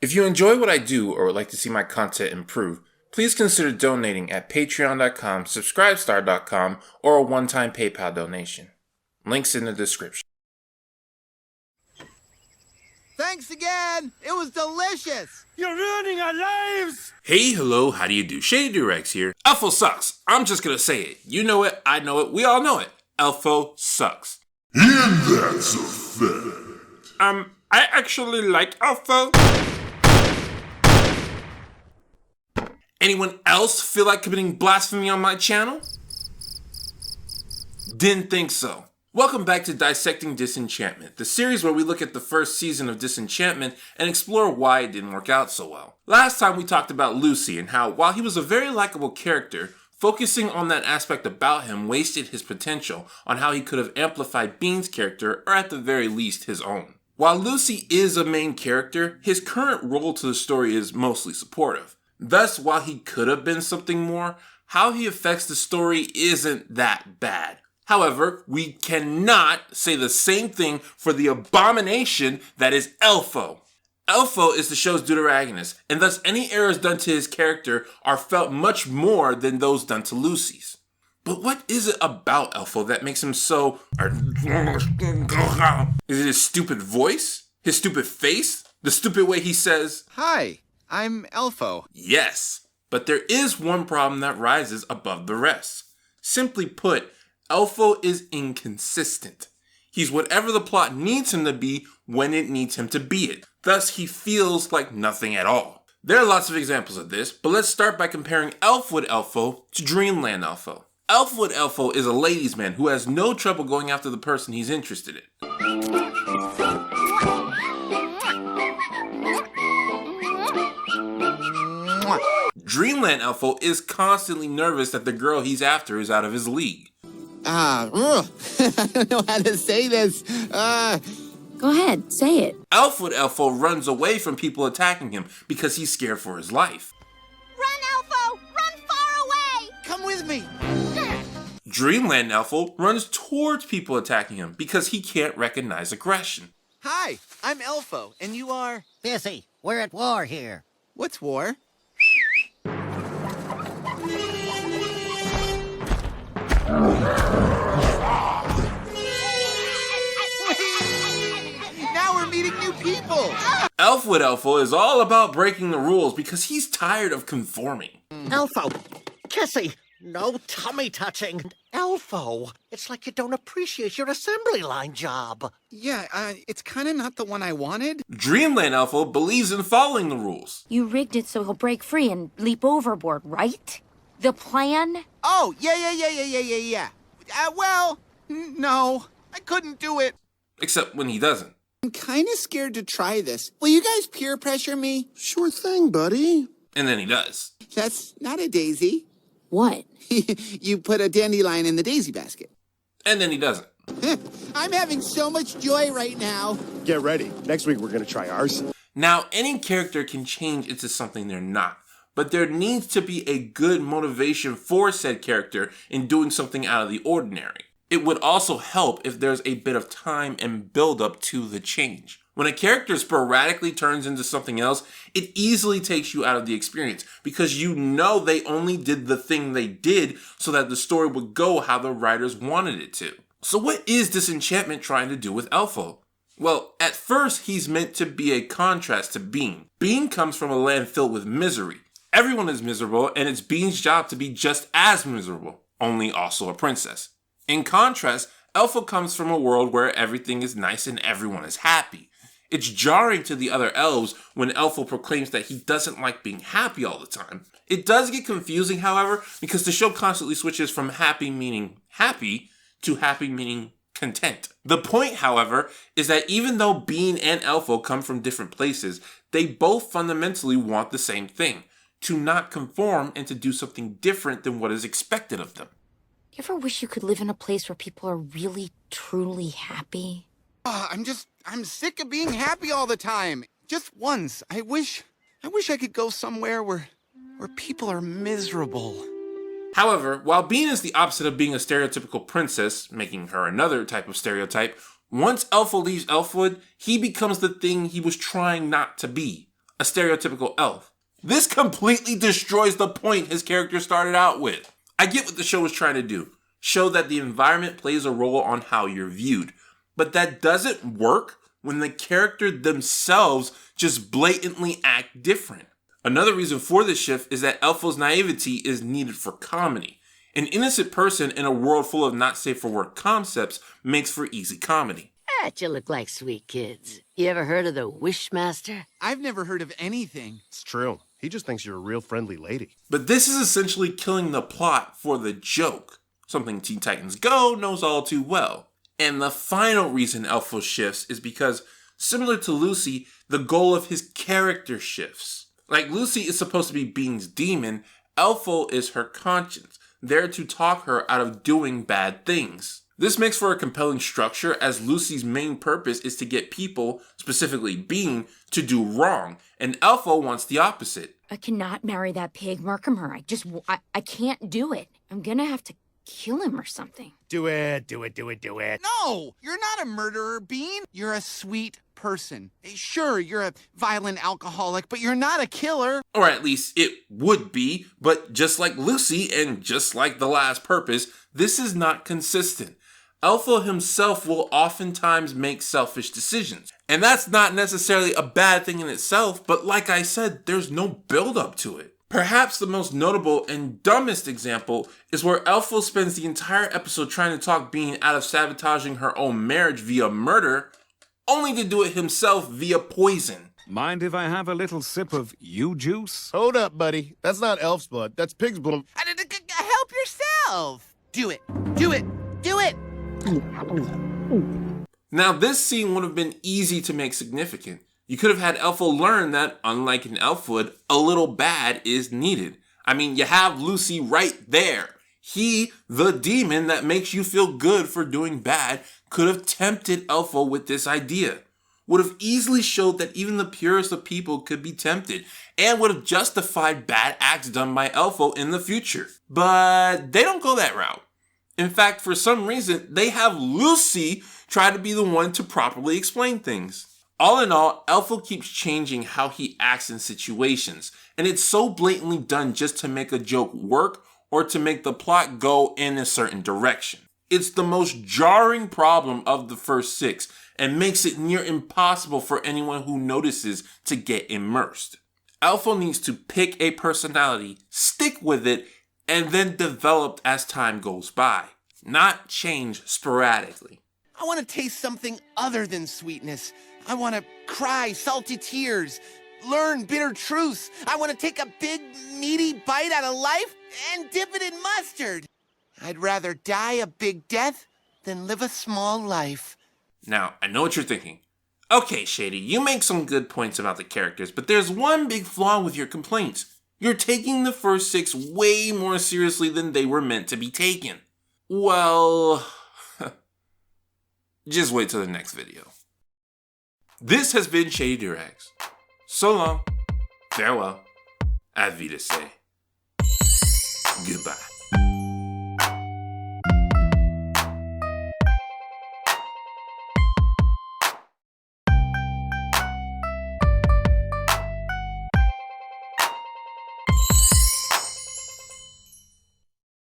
If you enjoy what I do or would like to see my content improve, please consider donating at patreon.com, subscribestar.com, or a one-time PayPal donation. Links in the description. Thanks again! It was delicious! You're ruining our lives! Hey, hello, how do you do? Shady Doorags here. Elfo sucks. I'm just gonna say it. You know it, I know it, we all know it. Elfo sucks. And that's a fact. I actually like Elfo. Anyone else feel like committing blasphemy on my channel? Didn't think so. Welcome back to Dissecting Disenchantment, the series where we look at the first season of Disenchantment and explore why it didn't work out so well. Last time we talked about Lucy and how, while he was a very likable character, focusing on that aspect about him wasted his potential on how he could have amplified Bean's character, or at the very least his own. While Lucy is a main character, his current role to the story is mostly supportive. Thus, while he could have been something more, how he affects the story isn't that bad. However, we cannot say the same thing for the abomination that is Elfo. Elfo is the show's deuteragonist, and thus any errors done to his character are felt much more than those done to Lucy's. But what is it about Elfo that makes him so... Is it his stupid voice? His stupid face? The stupid way he says... Hi, I'm Elfo. Yes, but there is one problem that rises above the rest. Simply put, Elfo is inconsistent. He's whatever the plot needs him to be when it needs him to be it. Thus, he feels like nothing at all. There are lots of examples of this, but let's start by comparing Elfwood Elfo to Dreamland Elfo. Elfwood Elfo is a ladies' man who has no trouble going after the person he's interested in. Dreamland Elfo is constantly nervous that the girl he's after is out of his league. I don't know how to say this. Go ahead, say it. Elfwood Elfo runs away from people attacking him because he's scared for his life. Run, Elfo! Run far away! Come with me. Dreamland Elfo runs towards people attacking him because he can't recognize aggression. Hi, I'm Elfo, and you are... Busy. We're at war here. What's war? Now we're meeting new people! Elfwood Elfo is all about breaking the rules because he's tired of conforming. Elfo! Kissy! No tummy touching! Elfo! It's like you don't appreciate your assembly line job. Yeah, it's kind of not the one I wanted. Dreamland Elfo believes in following the rules. You rigged it so he'll break free and leap overboard, right? The plan? Oh, yeah. No, I couldn't do it. Except when he doesn't. I'm kind of scared to try this. Will you guys peer pressure me? Sure thing, buddy. And then he does. That's not a daisy. What? You put a dandelion in the daisy basket. And then he doesn't. I'm having so much joy right now. Get ready. Next week, we're going to try arson. Now, any character can change into something they're not. But there needs to be a good motivation for said character in doing something out of the ordinary. It would also help if there's a bit of time and build up to the change. When a character sporadically turns into something else, it easily takes you out of the experience because you know they only did the thing they did so that the story would go how the writers wanted it to. So what is Disenchantment trying to do with Elfo? Well, at first he's meant to be a contrast to Bean. Bean comes from a land filled with misery. Everyone is miserable, and it's Bean's job to be just as miserable, only also a princess. In contrast, Elfo comes from a world where everything is nice and everyone is happy. It's jarring to the other elves when Elfo proclaims that he doesn't like being happy all the time. It does get confusing, however, because the show constantly switches from happy meaning happy to happy meaning content. The point, however, is that even though Bean and Elfo come from different places, they both fundamentally want the same thing: to not conform and to do something different than what is expected of them. You ever wish you could live in a place where people are really, truly happy? I'm sick of being happy all the time. Just once. I wish I could go somewhere where people are miserable. However, while Bean is the opposite of being a stereotypical princess, making her another type of stereotype, once Elfo leaves Elfwood, he becomes the thing he was trying not to be: a stereotypical elf. This completely destroys the point his character started out with. I get what the show was trying to do, show that the environment plays a role on how you're viewed, but that doesn't work when the character themselves just blatantly act different. Another reason for this shift is that Elfo's naivety is needed for comedy. An innocent person in a world full of not safe for work concepts makes for easy comedy. You look like sweet kids. You ever heard of the Wishmaster? I've never heard of anything. It's true. He just thinks you're a real friendly lady. But this is essentially killing the plot for the joke, something Teen Titans Go knows all too well. And the final reason Elfo shifts is because, similar to Lucy, the goal of his character shifts. Like Lucy is supposed to be Bean's demon, Elfo is her conscience, there to talk her out of doing bad things. This makes for a compelling structure, as Lucy's main purpose is to get people, specifically Bean, to do wrong, and Elfo wants the opposite. I cannot marry that pig, Markham. I can't do it. I'm gonna have to kill him or something. Do it, do it, do it, do it. No, you're not a murderer, Bean. You're a sweet person. Sure, you're a violent alcoholic, but you're not a killer. Or at least it would be, but just like Lucy and just like The Last Purpose, this is not consistent. Elfo himself will oftentimes make selfish decisions. And that's not necessarily a bad thing in itself, but like I said, there's no build up to it. Perhaps the most notable and dumbest example is where Elfo spends the entire episode trying to talk Bean out of sabotaging her own marriage via murder, only to do it himself via poison. Mind if I have a little sip of you juice? Hold up, buddy. That's not elf's blood. That's pig's blood. Help yourself. Do it. Do it. Do it. Now this scene would have been easy to make significant. You could have had Elfo learn that, unlike an elf would, a little bad is needed. I mean, you have Lucy right there. He, the demon that makes you feel good for doing bad, could have tempted Elfo with this idea. Would have easily showed that even the purest of people could be tempted, and would have justified bad acts done by Elfo in the future. But they don't go that route. In fact, for some reason, they have Lucy try to be the one to properly explain things. All in all, Elfo keeps changing how he acts in situations, and it's so blatantly done just to make a joke work or to make the plot go in a certain direction. It's the most jarring problem of the first 6, and makes it near impossible for anyone who notices to get immersed. Elfo needs to pick a personality, stick with it, and then develop as time goes by, not change sporadically. I want to taste something other than sweetness. I want to cry salty tears, learn bitter truths. I want to take a big, meaty bite out of life and dip it in mustard. I'd rather die a big death than live a small life. Now, I know what you're thinking. Okay, Shady, you make some good points about the characters, but there's one big flaw with your complaints. You're taking the first 6 way more seriously than they were meant to be taken. Well, just wait till the next video. This has been Shady Doorags. So long, farewell, auf Wiedersehen, goodbye.